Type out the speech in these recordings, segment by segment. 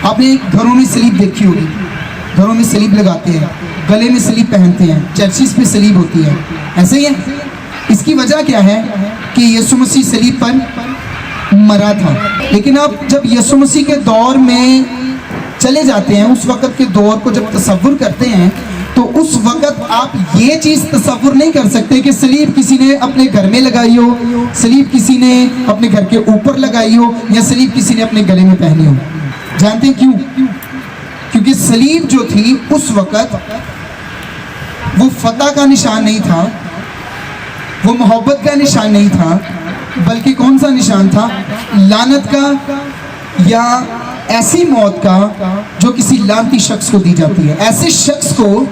آپ نے گھروں میں سلیب دیکھی ہوگی، گھروں میں سلیب لگاتے ہیں، گلے میں سلیب پہنتے ہیں، چرچز پہ سلیب ہوتی ہے، ایسے ہی ہے۔ اس کی وجہ کیا ہے کہ یسوع مسیح سلیب پر مرا تھا۔ لیکن اب جب یسوع مسیح کے دور میں چلے جاتے ہیں، اس وقت کے دور کو جب تصور کرتے ہیں تو اس وقت آپ یہ چیز تصور نہیں کر سکتے کہ سلیب کسی نے اپنے گھر میں لگائی ہو، سلیب کسی نے اپنے گھر کے اوپر لگائی ہو، یا سلیب کسی نے اپنے گلے میں پہنی ہو۔ جانتے ہیں کیوں؟ کیونکہ سلیب جو تھی اس وقت وہ فتح کا نشان نہیں تھا، وہ محبت کا نشان نہیں تھا، بلکہ کون سا نشان تھا؟ لعنت کا، یا ایسی موت کا جو کسی لعنتی شخص کو دی جاتی ہے، ایسے شخص کو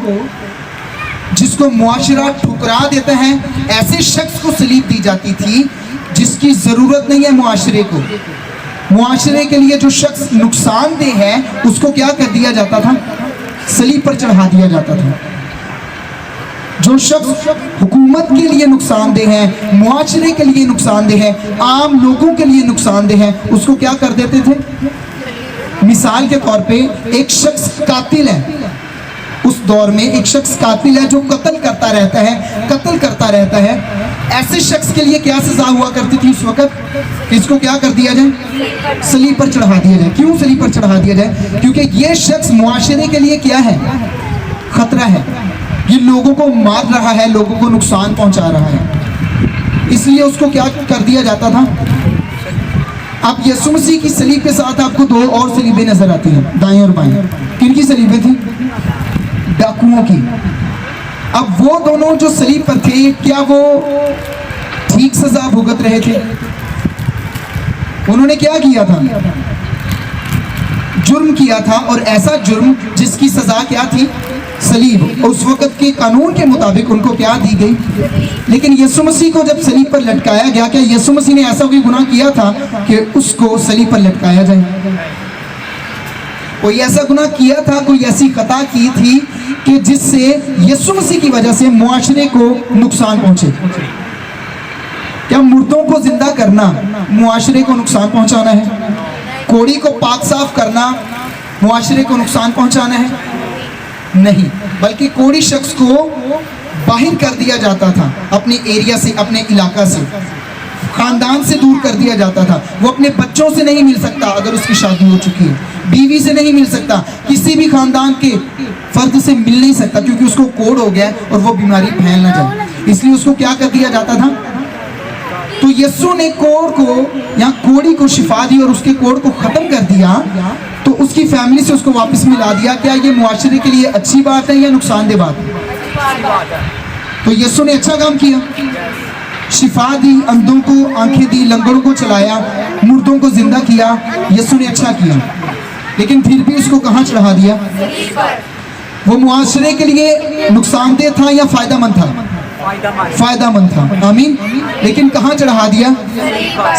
جس کو معاشرہ ٹھکرا دیتا ہے، ایسے شخص کو سلیب دی جاتی تھی جس کی ضرورت نہیں ہے معاشرے کو۔ معاشرے کے لیے جو شخص نقصان دہ ہے اس کو کیا کر دیا جاتا تھا؟ سلیب پر چڑھا دیا جاتا تھا۔ جو شخص حکومت کے لیے نقصان دہ ہے، معاشرے کے لیے نقصان دہ ہے، عام لوگوں کے لیے نقصان دہ ہے، اس کو کیا کر دیتے تھے؟ مثال کے طور پہ ایک شخص قاتل ہے، اس دور میں ایک شخص قاتل ہے جو قتل کرتا رہتا ہے، ایسے شخص کے لیے کیا سزا ہوا کرتی تھی اس وقت کہ اس کو کیا کر دیا جائے؟ سلیب پر چڑھا دیا جائے۔ کیوں سلیب پر چڑھا دیا جائے؟ کیونکہ یہ شخص معاشرے کے لیے کیا ہے؟ خطرہ ہے، یہ لوگوں کو مار رہا ہے، لوگوں کو نقصان پہنچا رہا ہے، اس لیے اس کو کیا کر دیا جاتا تھا؟ اب یسوع مسیح کی سلیب کے ساتھ آپ کو دو اور سلیبیں نظر آتی ہیں، دائیں اور بائیں۔ کن کی سلیبیں تھیں؟ ڈاکوؤں کی۔ اب وہ دونوں جو سلیب پر تھے، کیا وہ ٹھیک سزا بھگت رہے تھے؟ انہوں نے کیا کیا تھا؟ جرم کیا تھا، اور ایسا جرم جس کی سزا کیا تھی؟ سلیب۔ اس وقت کے قانون کے مطابق ان کو کیا دی گئی؟ لیکن یسوع مسیح کو جب سلیب پر لٹکایا گیا، کیا یسوع مسیح نے ایسا کوئی گناہ کیا تھا کہ اس کو سلیب پر لٹکایا جائے؟ کوئی ایسا گناہ کیا تھا، کوئی ایسی خطا کی تھی کہ جس سے یسوع مسیح کی وجہ سے معاشرے کو نقصان پہنچے؟ کیا مردوں کو زندہ کرنا معاشرے کو نقصان پہنچانا ہے؟ کوڑی کو پاک صاف کرنا معاشرے کو نقصان پہنچانا ہے؟ نہیں، بلکہ کوڑی شخص کو باہر کر دیا جاتا تھا، اپنے ایریا سے، اپنے علاقہ سے، خاندان سے دور کر دیا جاتا تھا۔ وہ اپنے بچوں سے نہیں مل سکتا اگر اس کی شادی ہو چکی ہے، بیوی سے نہیں مل سکتا، کسی بھی خاندان کے فرد سے مل نہیں سکتا، کیونکہ اس کو کوڑ ہو گیا اور وہ بیماری پھیل نہ جائے، اس لیے اس کو کیا کر دیا جاتا تھا؟ تو یسوع نے کوڑ کو یا کوڑی کو شفا دی اور اس کے کوڑ کو ختم کر دیا، تو اس کی فیملی سے اس کو واپس ملا دیا۔ کیا یہ معاشرے کے لیے اچھی بات ہے یا نقصان دہ بات ہے؟ تو یسوع نے اچھا کام کیا، شفا دی، اندھوں کو آنکھیں دی، لنگڑوں کو چلایا، مردوں کو زندہ کیا۔ یسوع نے اچھا کیا، لیکن پھر بھی اس کو کہاں چڑھا دیا؟ وہ معاشرے کے لیے نقصان دہ تھا یا فائدہ مند تھا؟ فائدہ مند تھا، آمین۔ لیکن کہاں چڑھا دیا؟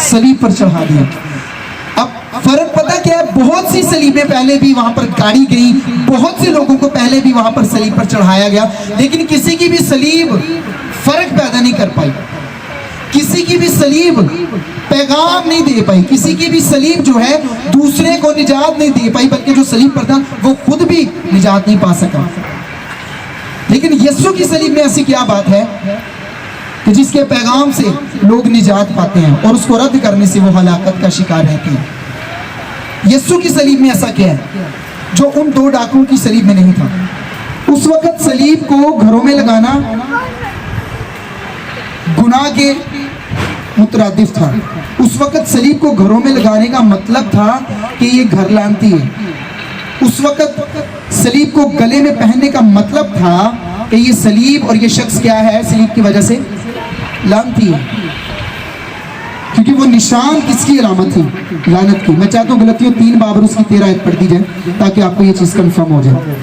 سلیب پر چڑھا دیا۔ اب فرق پتہ کیا ہے؟ بہت سی سلیبیں پہلے بھی وہاں پر گاڑی گئی، بہت سے لوگوں کو پہلے بھی وہاں پر سلیب پر چڑھایا گیا، لیکن کسی کی بھی سلیب فرق پیدا نہیں کر پائی، کسی کی بھی سلیب پیغام نہیں دے پائی، کسی کی بھی سلیب جو ہے دوسرے کو نجات نہیں دے پائی، بلکہ جو سلیب پر تھا وہ خود بھی نجات نہیں پا سکا۔ لیکن یسوع کی سلیب میں ایسی کیا بات ہے کہ جس کے پیغام سے لوگ نجات پاتے ہیں اور اس کو رد کرنے سے وہ ہلاکت کا شکار رہتے ہیں؟ یسوع کی سلیب میں ایسا کیا ہے جو ان دو ڈاکوؤں کی سلیب میں نہیں تھا؟ اس وقت سلیب کو گھروں میں لگانا گناہ کے مترادف تھا۔ اس وقت سلیب کو گھروں میں لگانے کا مطلب تھا کہ یہ گھر لعنتی ہے۔ اس وقت سلیب کو گلے میں پہننے کا مطلب تھا کہ یہ سلیب اور یہ شخص کیا ہے؟ سلیب کی وجہ سے لعنتی ہے، کیونکہ وہ نشان کس کی علامت تھی؟ لعنت کی۔ میں چاہتا ہوں غلطیوں 3 باب اور اس کی 13 آیت پڑھ دی جائے تاکہ آپ کو یہ چیز کنفرم ہو جائے۔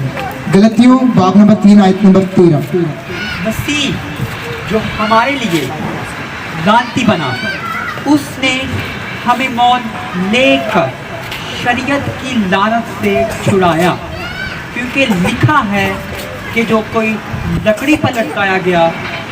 غلطیوں باب نمبر 3 آیت نمبر 13۔ مسیح جو ہمارے لیے لعنتی بنا، اس نے ہمیں موت لے کر شریعت کی لعنت سے چھڑایا، کیونکہ لکھا ہے کہ جو کوئی لکڑی پر لٹکایا گیا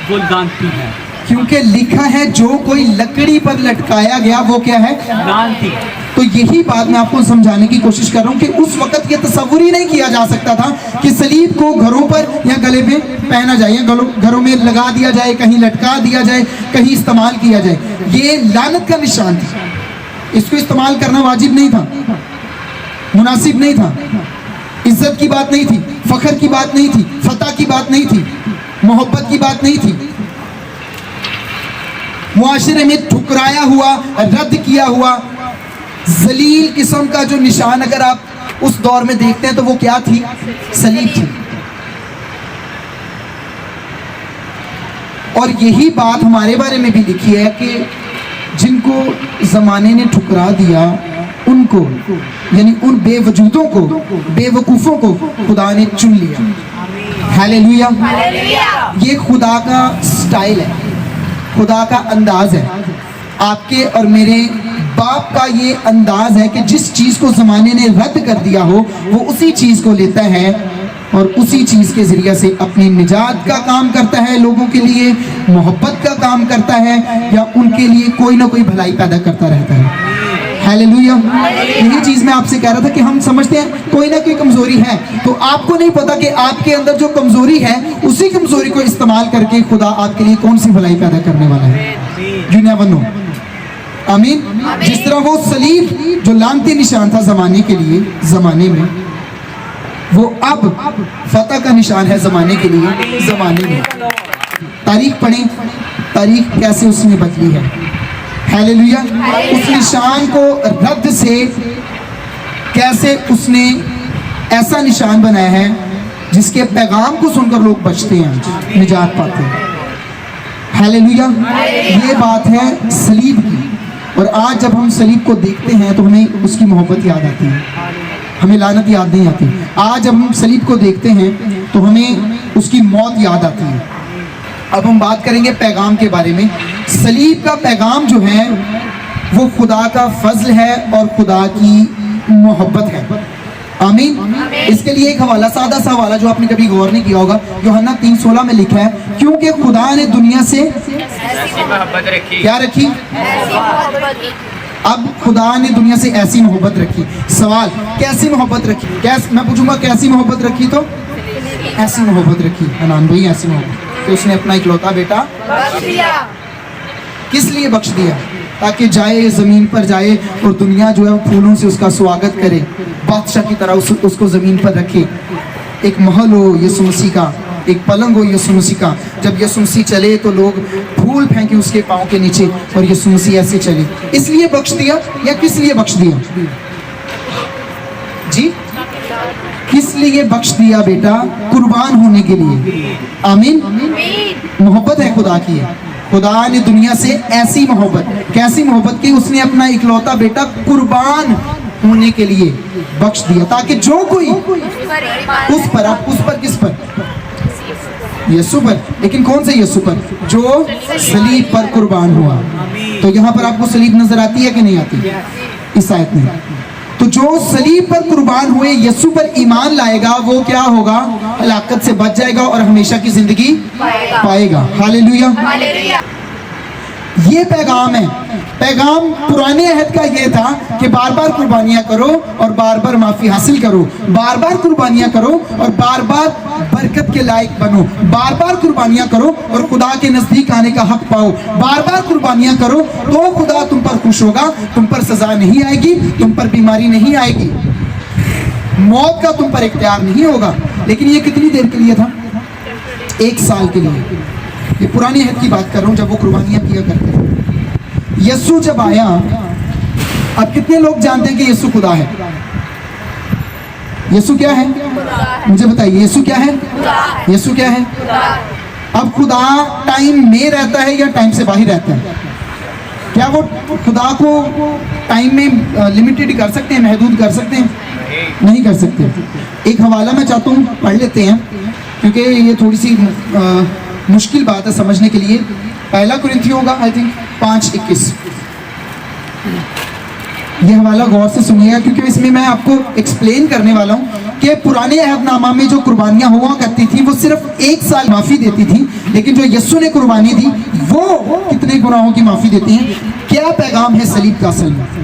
وہ لعنتی ہے۔ کیونکہ لکھا ہے جو کوئی لکڑی پر لٹکایا گیا وہ کیا ہے؟ لعنتی۔ تو تو یہی بات میں آپ کو سمجھانے کی کوشش کر رہا ہوں کہ اس وقت یہ تصور ہی نہیں کیا جا سکتا تھا کہ صلیب کو گھروں پر یا گلے پہ پہنا جائے یا گھروں میں لگا دیا جائے، کہیں لٹکا دیا جائے، کہیں استعمال کیا جائے۔ یہ لعنت کا نشان تھا، اس کو استعمال کرنا واجب نہیں تھا، مناسب نہیں تھا، عزت کی بات نہیں تھی، فخر کی بات نہیں تھی، فتح کی بات نہیں تھی، محبت کی بات نہیں تھی۔ معاشرے میں ٹھکرایا ہوا، رد کیا ہوا ذلیل قسم کا جو نشان اگر آپ اس دور میں دیکھتے ہیں تو وہ کیا تھی؟ صلیب تھی۔ اور یہی بات ہمارے بارے میں بھی لکھی ہے کہ جن کو زمانے نے ٹھکرا دیا ان کو، یعنی ان بے وجودوں کو، بے وقوفوں کو خدا نے چن لیا۔ ہیلیلویا۔ یہ خدا کا سٹائل ہے، خدا کا انداز ہے، آپ کے اور میرے باپ کا یہ انداز ہے کہ جس چیز کو زمانے نے رد کر دیا ہو وہ اسی چیز کو لیتا ہے اور اسی چیز کے ذریعے سے اپنی نجات کا کام کرتا ہے، لوگوں کے لیے محبت کا کام کرتا ہے، یا ان کے لیے کوئی نہ کوئی بھلائی پیدا کرتا رہتا ہے۔ ہیلیلویا۔ یہی چیز میں آپ سے کہہ رہا تھا کہ ہم سمجھتے ہیں کوئی نہ کوئی کمزوری ہے، تو آپ کو نہیں پتا کہ آپ کے اندر جو کمزوری ہے اسی کمزوری کو استعمال کر کے خدا آپ کے لیے کون سی بھلائی پیدا کرنے والا ہے۔ You never know۔ آمین۔ جس طرح وہ صلیب جو لعنتی نشان تھا زمانے کے لیے، زمانے میں، وہ اب فتح کا نشان ہے زمانے کے لیے، زمانے میں۔ تاریخ پڑھیں، تاریخ کیسے اس نے بدلی ہے۔ ہیلیلویا۔ اس نشان کو رد سے کیسے اس نے ایسا نشان بنایا ہے جس کے پیغام کو سن کر لوگ بچتے ہیں، نجات پاتے ہیں۔ ہیلیلویا۔ یہ بات ہے صلیب کی، اور آج جب ہم صلیب کو دیکھتے ہیں تو ہمیں اس کی محبت یاد آتی ہے، ہمیں لعنت یاد نہیں آتی۔ آج جب ہم صلیب کو دیکھتے ہیں تو ہمیں اس کی موت یاد آتی ہے۔ اب ہم بات کریں گے پیغام کے بارے میں۔ صلیب کا پیغام جو ہے وہ خدا کا فضل ہے اور خدا کی محبت ہے۔ آمین۔ اس کے لیے ایک حوالہ، سادہ سا حوالہ جو آپ نے کبھی غور نہیں کیا ہوگا، یوحنا 3:16 میں لکھا ہے، کیونکہ خدا نے دنیا سے ایسی محبت رکھی، کیا رکھی؟ اب خدا نے دنیا سے ایسی محبت رکھی۔ سوال، کیسی محبت رکھی؟ میں پوچھوں گا کیسی محبت رکھی؟ تو ایسی محبت رکھی حنان بھائی، ایسی محبت کہ اس نے اپنا اکلوتا بیٹا بخش دیا۔ کس لیے بخش دیا؟ تاکہ جائے زمین پر جائے اور دنیا جو ہے پھولوں سے اس کا سواگت کرے، بادشاہ کی طرح اس کو زمین پر رکھے۔ ایک محل ہو یسوع مسیح کا، ایک پلنگ ہو یسوع مسیح کا، جب یسوع مسیح چلے تو لوگ پھول پھینکے اس کے پاؤں کے نیچے، اور یسوع مسیح ایسے چلے۔ اس لیے بخش دیا یا کس لیے بخش دیا؟ جی، کس لیے بخش دیا بیٹا؟ قربان ہونے کے لیے۔ آمین۔ محبت ہے خدا کی ہے۔ خدا نے دنیا سے ایسی محبت، کیسی محبت کی؟ اس نے اپنا اکلوتا بیٹا قربان ہونے کے لیے بخش دیا، تاکہ جو کوئی اس پر، اب اس پر کس پر؟ یسوع پر۔ لیکن کون سے یسوع پر؟ جو صلیب پر قربان ہوا۔ تو یہاں پر آپ کو صلیب نظر آتی ہے کہ نہیں آتی اس آیت میں؟ تو جو صلیب پر قربان ہوئے یسوع پر ایمان لائے گا وہ کیا ہوگا؟ ہلاکت سے بچ جائے گا اور ہمیشہ کی زندگی پائے گا۔ ہاللیلویا۔ یہ پیغام ہے۔ پیغام پرانے عہد کا یہ تھا کہ بار بار قربانیاں کرو اور بار بار معافی حاصل کرو، بار بار قربانیاں کرو اور بار بار برکت کے لائق بنو، بار بار قربانیاں کرو اور خدا کے نزدیک آنے کا حق پاؤ، بار بار قربانیاں کرو تو خدا تم پر خوش ہوگا، تم پر سزا نہیں آئے گی، تم پر بیماری نہیں آئے گی، موت کا تم پر اختیار نہیں ہوگا۔ لیکن یہ کتنی دیر کے لیے تھا؟ 1 سال کے لیے۔ یہ پرانے عہد کی بات کر رہا ہوں جب وہ قربانیاں کیا کرتے تھے۔ یسوع جب آیا، اب کتنے لوگ جانتے ہیں کہ یسوع خدا ہے؟ یسوع کیا ہے؟ مجھے بتائیے، یسوع کیا ہے؟ یسوع کیا ہے؟ اب خدا ٹائم میں رہتا ہے یا ٹائم سے باہر رہتا ہے؟ کیا وہ خدا کو ٹائم میں لمیٹڈ کر سکتے ہیں، محدود کر سکتے ہیں؟ نہیں کر سکتے۔ ایک حوالہ میں چاہتا ہوں پڑھ لیتے ہیں کیونکہ یہ تھوڑی سی مشکل بات ہے سمجھنے کے لیے۔ پہلا کرنتھیوں ہوگا آئی تھنک 5:21۔ یہ حوالہ غور سے سنیے گا کیونکہ اس میں میں آپ کو ایکسپلین کرنے والا ہوں کہ پرانے عہد نامہ میں جو قربانیاں ہوا کرتی تھی وہ صرف 1 سال معافی دیتی تھی، لیکن جو یسوع نے قربانی دی وہ کتنے گناہوں کی معافی دیتی ہیں۔ کیا پیغام ہے صلیب کا اصل میں؟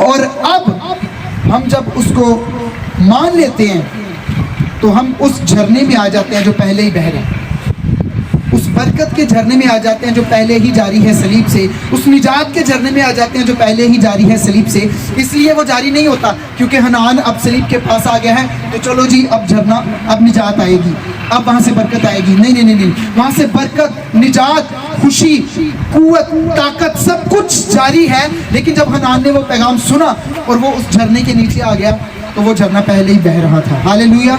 اور اب ہم جب اس کو مان لیتے ہیں تو ہم اس جھرنے میں آ جاتے ہیں جو پہلے ہی بہ رہے ہیں، اس برکت کے جھرنے میں آ جاتے ہیں جو پہلے ہی جاری ہے صلیب سے، اس نجات کے جھرنے میں آ جاتے ہیں جو پہلے ہی جاری ہے صلیب سے۔ اس لیے وہ جاری نہیں ہوتا کیونکہ حنان اب صلیب کے پاس آ گیا ہے تو چلو جی اب جھرنا، اب نجات آئے گی، اب وہاں سے برکت آئے گی۔ نہیں نہیں نہیں نہیں، وہاں سے برکت، نجات، خوشی، قوت، طاقت سب کچھ جاری ہے، لیکن جب حنان نے وہ پیغام سنا اور وہ اس جھرنے کے نیچے آ گیا تو وہ جھرنا پہلے ہی بہ رہا تھا۔ ہاللیلویا۔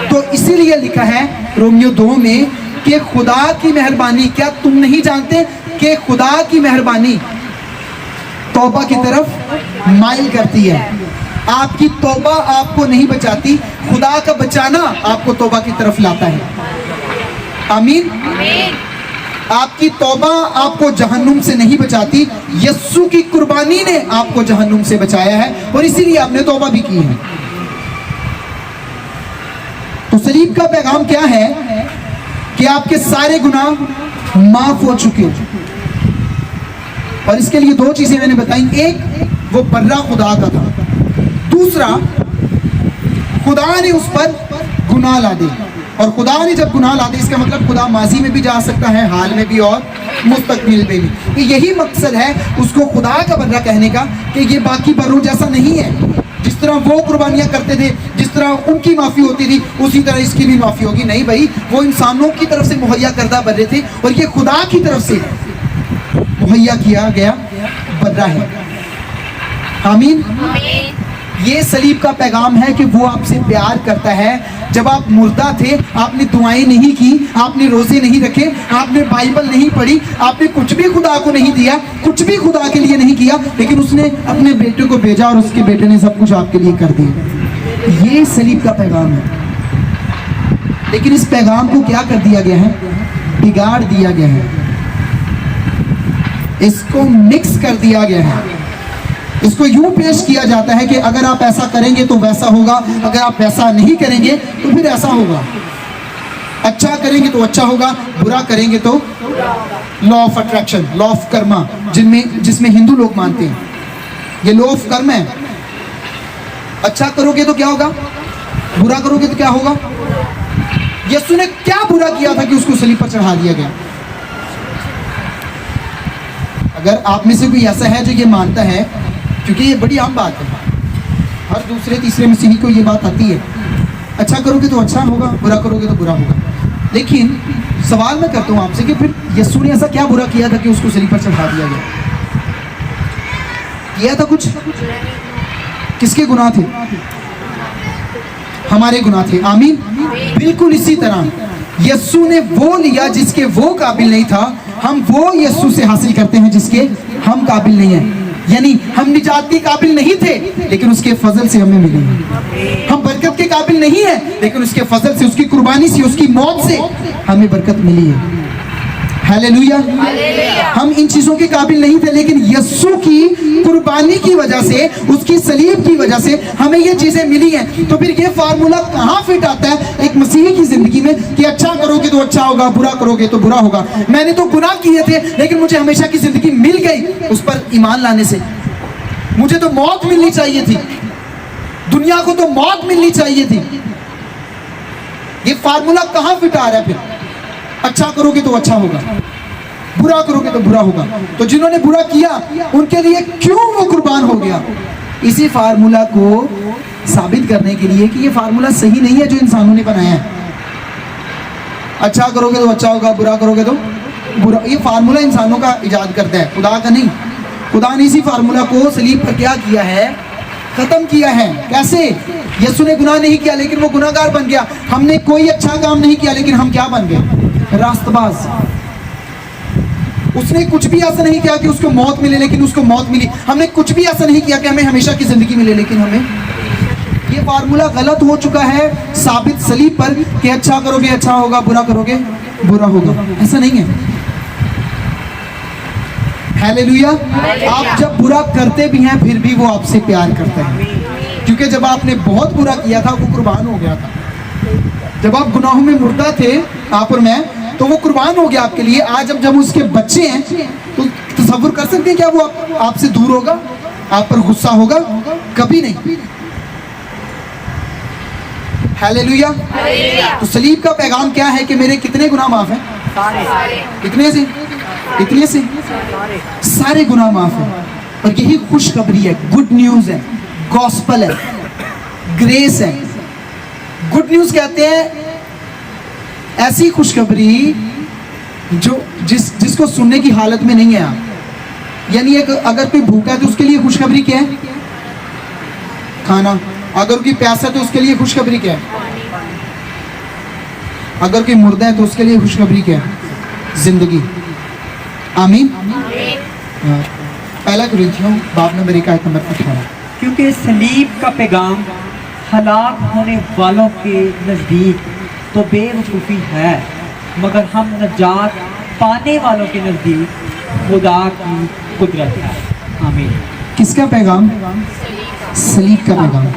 تو اسی لیے لکھا ہے رومیو 2 میں کہ خدا کی مہربانی، کیا تم نہیں جانتے کہ خدا کی مہربانی توبہ کی طرف مائل کرتی ہے؟ آپ کی توبہ آپ کو نہیں بچاتی، خدا کا بچانا آپ کو توبہ کی طرف لاتا ہے۔ آمین۔ آپ کی توبہ آپ کو جہنم سے نہیں بچاتی، یسوع کی قربانی نے آپ کو جہنم سے بچایا ہے، اور اسی لیے آپ نے توبہ بھی کی ہے۔ تو صلیب کا پیغام کیا ہے کہ آپ کے سارے گناہ معاف ہو چکے، اور اس کے لیے 2 چیزیں میں نے بتائیں، ایک وہ برہ خدا کا تھا، دوسرا خدا نے اس پر گناہ لا دے، اور خدا نے جب گناہ لا دے اس کا مطلب خدا ماضی میں بھی جا سکتا ہے، حال میں بھی اور مستقبل میں بھی۔ یہی مقصد ہے اس کو خدا کا برہ کہنے کا کہ یہ باقی بروں جیسا نہیں ہے، جس طرح وہ قربانیاں کرتے تھے، جس طرح ان کی معافی ہوتی تھی اسی طرح اس کی بھی معافی ہوگی۔ نہیں بھائی، وہ انسانوں کی طرف سے مہیا کردہ برے تھے اور یہ خدا کی طرف سے مہیا کیا گیا برہ ہے۔ آمین۔ یہ صلیب کا پیغام ہے کہ وہ آپ سے پیار کرتا ہے۔ جب آپ مردہ تھے، آپ نے دعائیں نہیں کی، آپ نے روزے نہیں رکھے، آپ نے بائبل نہیں پڑھی، آپ نے کچھ بھی خدا کو نہیں دیا، کچھ بھی خدا کے لیے نہیں کیا، لیکن اس نے اپنے بیٹے کو بھیجا اور اس کے بیٹے نے سب کچھ آپ کے لیے کر دیا۔ یہ صلیب کا پیغام ہے، لیکن اس پیغام کو کیا کر دیا گیا ہے؟ بگاڑ دیا گیا ہے، اس کو مکس کر دیا گیا ہے، اس کو یوں پیش کیا جاتا ہے کہ اگر آپ ایسا کریں گے تو ویسا ہوگا، اگر آپ ویسا نہیں کریں گے تو پھر ایسا ہوگا، اچھا کریں گے تو اچھا ہوگا، برا کریں گے تو law of attraction, law of karma, جس میں ہندو لوگ مانتے ہیں، یہ لا آف کرم ہے۔ اچھا کرو گے تو کیا ہوگا، برا کرو گے تو کیا ہوگا۔ یسوع نے کیا برا کیا تھا کہ اس کو صلیب پر چڑھا دیا گیا؟ اگر آپ میں سے کوئی ایسا ہے جو یہ مانتا ہے، کیونکہ یہ بڑی عام بات ہے، ہر دوسرے تیسرے مسیحی کو یہ بات آتی ہے، اچھا کرو گے تو اچھا ہوگا، برا کرو گے تو برا ہوگا۔ لیکن سوال میں کرتا ہوں آپ سے کہ پھر یسوع نے ایسا کیا برا کیا تھا کہ اس کو صلیب پر چڑھا دیا گیا؟ کیا تھا کچھ؟ کس کے گناہ تھے؟ ہمارے گناہ تھے۔ آمین۔ بالکل اسی طرح یسوع نے وہ لیا جس کے وہ قابل نہیں تھا، ہم وہ یسوع سے حاصل کرتے ہیں جس کے ہم قابل نہیں ہیں، یعنی ہم نجات کے قابل نہیں تھے لیکن اس کے فضل سے ہمیں ملی ہے، ہم برکت کے قابل نہیں ہیں لیکن اس کے فضل سے، اس کی قربانی سے، اس کی موت سے ہمیں برکت ملی ہے۔ ہاللیلویا۔ ہم ان چیزوں کے قابل نہیں تھے لیکن یسوع کی قربانی کی وجہ سے، اس کی صلیب کی وجہ سے ہمیں یہ چیزیں ملی ہیں۔ تو پھر یہ فارمولا کہاں فٹ آتا ہے ایک مسیحی کی زندگی میں کہ اچھا کرو گے تو اچھا ہوگا، برا کرو گے تو برا ہوگا؟ میں نے تو گناہ کیے تھے لیکن مجھے ہمیشہ کی زندگی مل گئی اس پر ایمان لانے سے، مجھے تو موت ملنی چاہیے تھی، دنیا کو تو موت ملنی چاہیے تھی۔ یہ فارمولا کہاں فٹ آ رہا ہے پھر؟ اچھا کرو گے تو اچھا ہوگا، برا کرو گے تو برا ہوگا۔ تو جنہوں نے برا کیا ان کے لیے کیوں وہ قربان ہو گیا؟ اسی فارمولا کو ثابت کرنے کے لیے کہ یہ فارمولا صحیح نہیں ہے جو انسانوں نے بنایا ہے۔ اچھا کرو گے تو اچھا ہوگا، برا کرو گے تو برا، یہ فارمولا انسانوں کا ایجاد کرتا ہے، خدا کا نہیں۔ خدا نے اسی فارمولا کو صلیب پر کیا کیا ہے؟ ختم کیا ہے۔ کیسے؟ یسوع نے گناہ نہیں کیا لیکن وہ گناہ گار بن گیا، ہم نے کوئی اچھا کام نہیں کیا لیکن ہم کیا بن گئے؟ راست باز۔ اس نے کچھ بھی ایسا نہیں کیا کہ اس کو موت ملے لیکن اس کو موت ملی، ہم نے کچھ بھی ایسا نہیں کیا کہ ہمیں ہمیشہ کی زندگی ملے لیکن ہمیں، یہ فارمولا غلط ہو چکا ہے ثابت صلیب پر کہ اچھا کرو گے اچھا ہوگا، برا کرو گے برا ہوگا۔ ایسا نہیں ہے۔ ہاللیلویا۔ آپ جب برا کرتے بھی ہیں پھر بھی وہ آپ سے پیار کرتا ہے، کیونکہ جب آپ نے بہت برا کیا تھا وہ قربان ہو گیا تھا۔ جب آپ گناہوں میں مردہ تھے آپ اور میں، تو وہ قربان ہو گیا آپ کے لیے۔ آج جب اس کے بچے ہیں تو تصور کر سکتے ہیں کیا وہ آپ سے دور ہوگا؟ آپ پر غصہ ہوگا کبھی نہیں. ہیلیلویا. تو صلیب کا پیغام کیا ہے کہ میرے کتنے گناہ معاف ہیں؟ کتنے سے سارے گناہ معاف ہیں. اور یہی خوشخبری ہے, گڈ نیوز ہے, گاسپل ہے, گریس ہے. گڈ نیوز کہتے ہیں ایسی خوشخبری جو جس کو سننے کی حالت میں نہیں ہے آپ. یعنی اگر کوئی بھوکا ہے تو اس کے لیے خوشخبری کیا ہے؟ کھانا. اگر کوئی پیاسا ہے تو اس کے لیے خوشخبری کیا ہے؟ اگر کوئی مردہ ہے تو اس کے لیے خوشخبری کیا ہے؟ زندگی. آمین. پہلا کرنتھیوں باب نمبر 1 آیت نمبر 18. کیونکہ صلیب کا پیغام ہلاک ہونے والوں کے نزدیک تو بے وقوفی ہے, مگر ہم نجات پانے والوں کے نزدیک خدا کی قدرت ہے. آمین. کس کا پیغام؟ صلیب کا پیغام.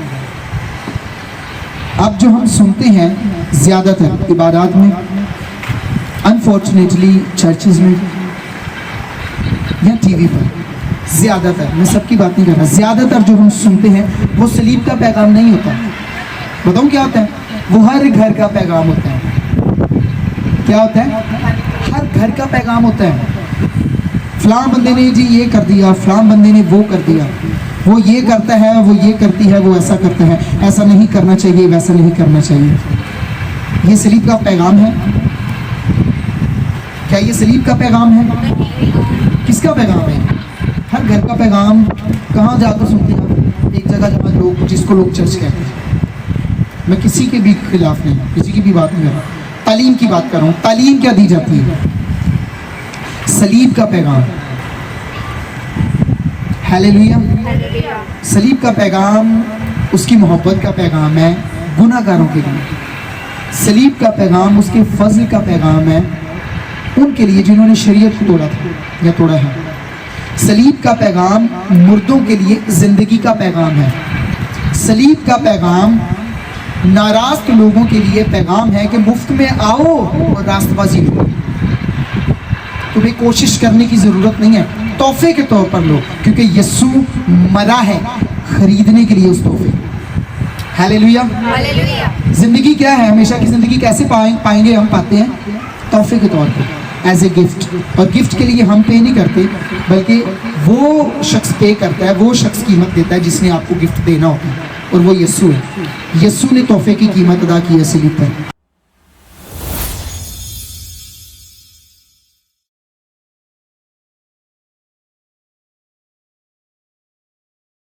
اب جو ہم سنتے ہیں زیادہ تر عبادات میں, انفارچونیٹلی چرچز میں یا ٹی وی پر, زیادہ تر, میں سب کی بات نہیں کر رہا, زیادہ تر جو ہم سنتے ہیں وہ صلیب کا پیغام نہیں ہوتا. بتاؤں کیا ہوتا ہے؟ وہ ہر گھر کا پیغام ہوتا ہے. کیا ہوتا ہے؟ ہر گھر کا پیغام ہوتا ہے. فلاں بندے نے جی یہ کر دیا, فلاں بندے نے وہ کر دیا, وہ یہ کرتا ہے, وہ یہ کرتی ہے, وہ ایسا کرتا ہے, ایسا نہیں کرنا چاہیے, ویسا نہیں کرنا چاہیے. یہ صلیب کا پیغام ہے کیا؟ یہ صلیب کا پیغام ہے؟ کس کا پیغام ہے؟ ہر گھر کا پیغام. کہاں جا کر سنتے ہیں؟ ایک جگہ جہاں لوگ, جس کو لوگ چرچ کہتے ہیں. میں کسی کے بھی خلاف نہیں, کسی کی بھی بات نہیں کر رہا, تعلیم کی بات کر رہا ہوں. تعلیم کیا دی جاتی ہے؟ صلیب کا پیغام. ہیلیلویا. صلیب کا پیغام اس کی محبت کا پیغام ہے گناہ گاروں کے لیے. صلیب کا پیغام اس کے فضل کا پیغام ہے ان کے لیے جنہوں نے شریعت کو توڑا تھا یا توڑا ہے. صلیب کا پیغام مردوں کے لیے زندگی کا پیغام ہے. صلیب کا پیغام ناراض لوگوں کے لیے پیغام ہے کہ مفت میں آؤ اور راست بازی لو. تمہیں کوشش کرنے کی ضرورت نہیں ہے, تحفے کے طور پر لو, کیونکہ یسوع مرا ہے خریدنے کے لیے اس تحفے. ہیلیلویا. زندگی کیا ہے؟ ہمیشہ کی زندگی کیسے پائیں گے؟ ہم پاتے ہیں تحفے کے طور پہ, ایز اے گفٹ. اور گفٹ کے لیے ہم پے نہیں کرتے, بلکہ وہ شخص پے کرتا ہے, وہ شخص قیمت دیتا ہے جس نے آپ کو گفٹ دینا ہوتا ہے, اور وہ یسوع ہے. یسوع نے تحفے کی قیمت ادا کی ہے صلیب پر.